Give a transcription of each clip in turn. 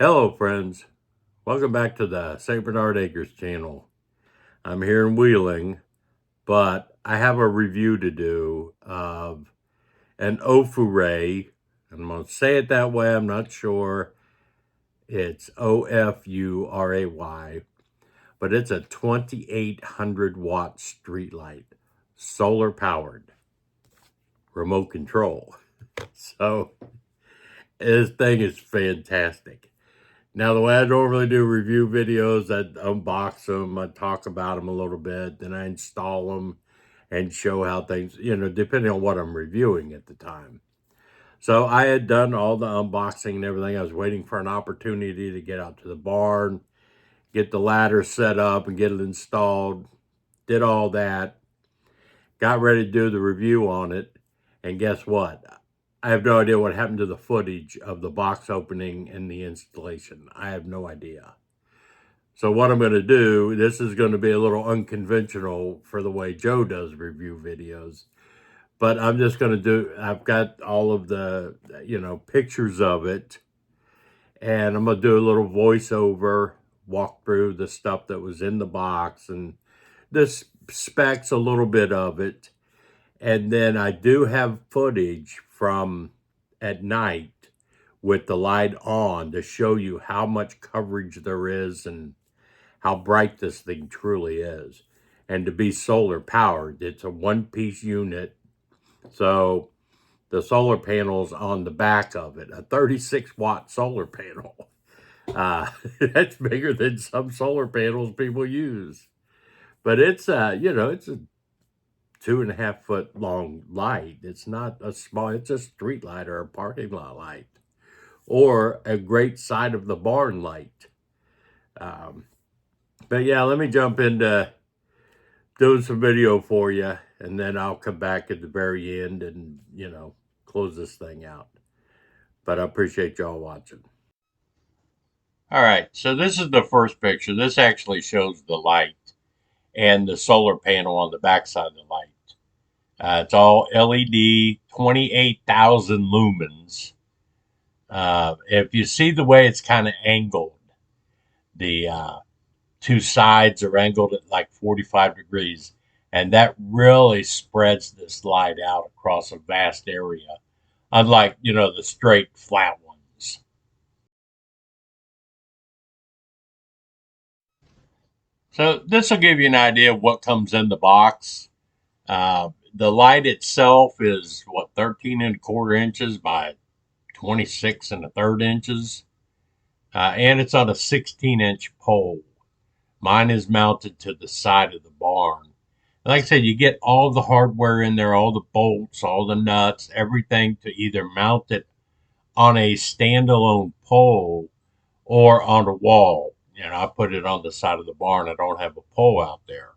Hello, friends. Welcome back to the St. Bernard Acres channel. I'm here in Wheeling, but I have a review to do of an Ofuray. I'm going to say it that way. I'm not sure. It's Ofuray, but it's a 2800 watt street light, solar powered, remote control. So this thing is fantastic. Now, the way I normally do review videos, I unbox them, I talk about them a little bit, then I install them and show how things, depending on what I'm reviewing at the time. So I had done all the unboxing and everything. I was waiting for an opportunity to get out to the barn, get the ladder set up and get it installed. Did all that, got ready to do the review on it. And guess what? I have no idea what happened to the footage of the box opening and the installation. I have no idea. So what I'm going to do, this is going to be a little unconventional for the way Joe does review videos, but I'm just going to I've got all of the, pictures of it, and I'm going to do a little voiceover, walk through the stuff that was in the box and the specs, a little bit of it. And then I do have footage from at night with the light on to show you how much coverage there is and how bright this thing truly is. And to be solar powered, it's a one piece unit. So the solar panel's on the back of it, a 36-watt solar panel. That's bigger than some solar panels people use. But it's a 2.5 foot long light. It's not a small, it's a street light or a parking lot light or a great side of the barn light. Um, but yeah, let me jump into doing some video for you, and then I'll come back at the very end and, close this thing out. But I appreciate y'all watching. All right, so this is the first picture. This actually shows the light and the solar panel on the backside of the light. It's all LED, 28,000 lumens. If you see the way it's kind of angled, the two sides are angled at like 45 degrees, and that really spreads this light out across a vast area, unlike, the straight flat ones. So this will give you an idea of what comes in the box. The light itself is 13 1/4 inches by 26 1/3 inches, and it's on a 16-inch pole. Mine is mounted to the side of the barn. Like I said, you get all the hardware in there, all the bolts, all the nuts, everything to either mount it on a standalone pole or on a wall. I put it on the side of the barn. I don't have a pole out there.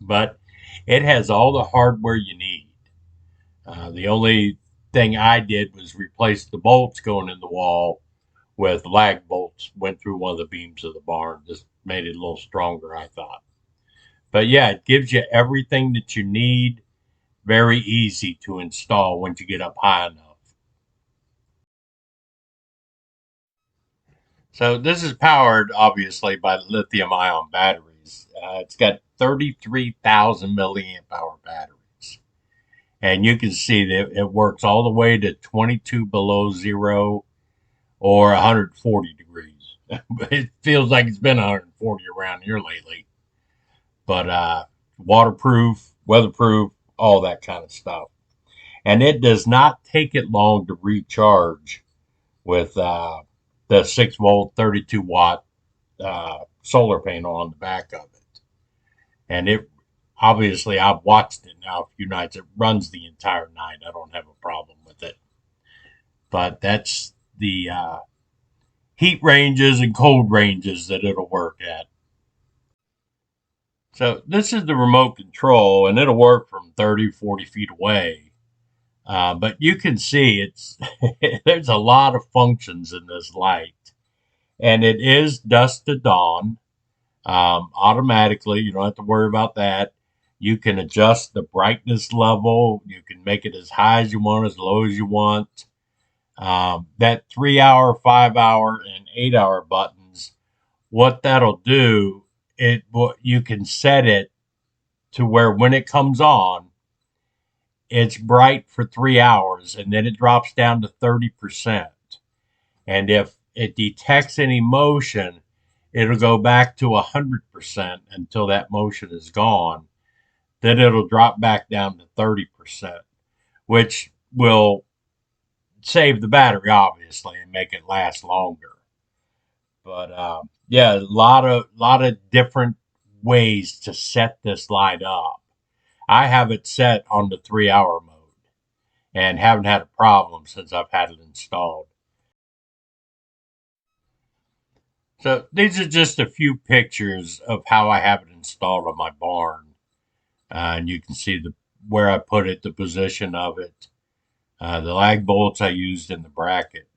But it has all the hardware you need. The only thing I did was replace the bolts going in the wall with lag bolts. Went through one of the beams of the barn. Just made it a little stronger, I thought. But yeah, it gives you everything that you need. Very easy to install once you get up high enough. So this is powered, obviously, by lithium-ion batteries. It's got 33,000 milliamp hour batteries. And you can see that it works all the way to 22 below zero or 140 degrees. It feels like it's been 140 around here lately. But waterproof, weatherproof, all that kind of stuff. And it does not take it long to recharge with the 6 volt, 32-watt solar panel on the back of it. And it obviously, I've watched it now a few nights. It runs the entire night. I don't have a problem with it. But that's the heat ranges and cold ranges that it'll work at. So this is the remote control, and it'll work from 30, 40 feet away. But you can see it's there's a lot of functions in this light, and it is dusk to dawn automatically. You don't have to worry about that. You can adjust the brightness level. You can make it as high as you want, as low as you want. That 3-hour, 5-hour, and 8-hour buttons, what that'll do, you can set it to where when it comes on, it's bright for 3 hours and then it drops down to 30%. And if it detects any motion, it'll go back to 100% until that motion is gone. Then it'll drop back down to 30%, which will save the battery, obviously, and make it last longer. But yeah, a lot of different ways to set this light up. I have it set on the 3-hour mode and haven't had a problem since I've had it installed. So these are just a few pictures of how I have it installed on my barn. And you can see where I put it, the position of it, the lag bolts I used in the bracket.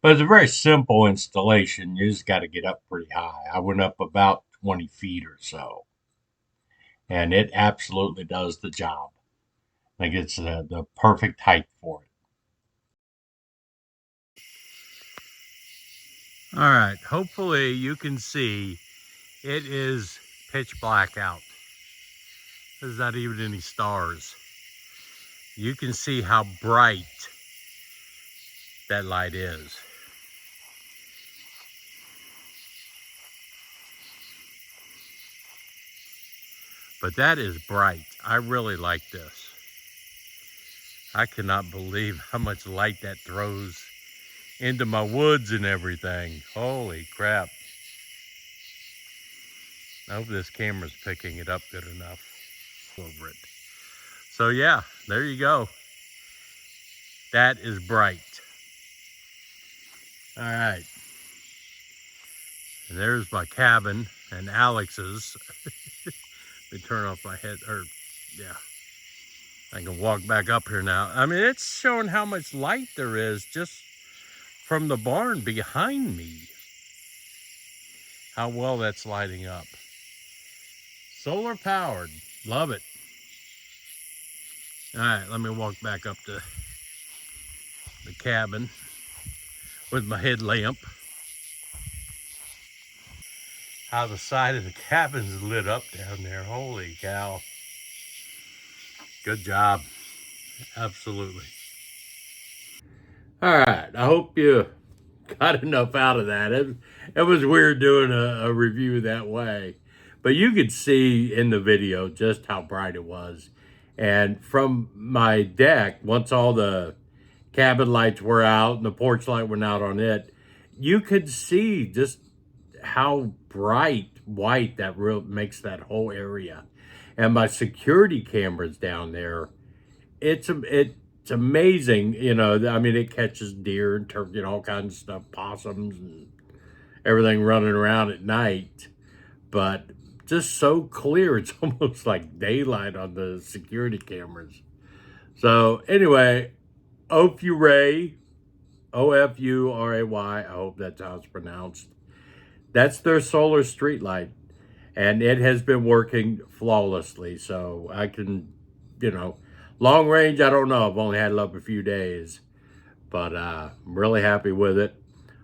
But it's a very simple installation. You just got to get up pretty high. I went up about 20 feet or so, and it absolutely does the job. Like it's the perfect height for it. All right, hopefully you can see it is pitch black out. There's not even any stars. You can see how bright that light is. But that is bright. I really like this. I cannot believe how much light that throws into my woods and everything. Holy crap. I hope this camera's picking it up good enough over it. So yeah, there you go. That is bright. All right. And there's my cabin and Alex's. Let me turn off my head, or yeah. I can walk back up here now. I mean, it's showing how much light there is just from the barn behind me. How well that's lighting up. Solar powered. Love it. All right, let me walk back up to the cabin with my headlamp. How the side of the cabin's lit up down there. Holy cow. Good job. Absolutely. All right. I hope you got enough out of that. It was weird doing a review that way. But you could see in the video just how bright it was. And from my deck, once all the cabin lights were out and the porch light went out on it, you could see just how bright white that real makes that whole area. And my security cameras down there, it's amazing. I mean, it catches deer and turkey and all kinds of stuff, possums and everything running around at night. But just so clear, it's almost like daylight on the security cameras. So anyway, Ofuray, Ofuray. I hope that's how it's pronounced. That's their solar street light, and it has been working flawlessly. So I can, you know, long range, I don't know. I've only had it up a few days, but I'm really happy with it.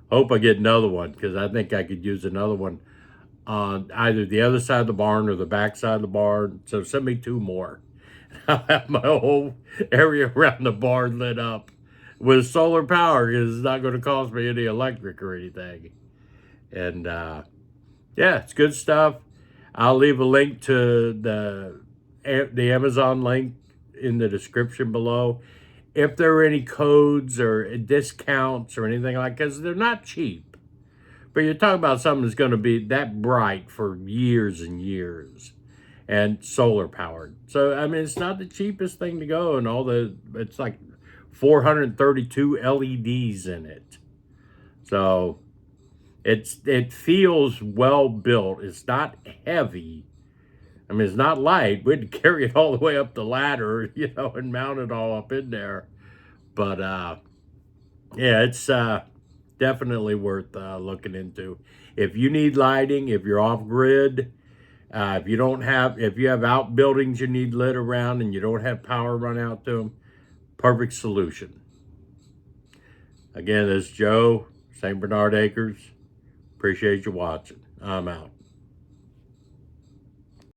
Hope I get another one because I think I could use another one on either the other side of the barn or the back side of the barn. So send me two more. I'll have my whole area around the barn lit up with solar power because it's not going to cost me any electric or anything. And yeah, it's good stuff. I'll leave a link to the Amazon link in the description below. If there are any codes or discounts or anything like that, because they're not cheap. But you're talking about something that's going to be that bright for years and years and solar powered. So, I mean, it's not the cheapest thing to go, and it's like 432 LEDs in it. So, it feels well built. It's not heavy. I mean, it's not light. We'd carry it all the way up the ladder, and mount it all up in there. But yeah, it's definitely worth looking into. If you need lighting, if you're off grid, if you have outbuildings you need lit around and you don't have power run out to them, perfect solution. Again, this is Joe, St. Bernard Acres. Appreciate you watching. I'm out.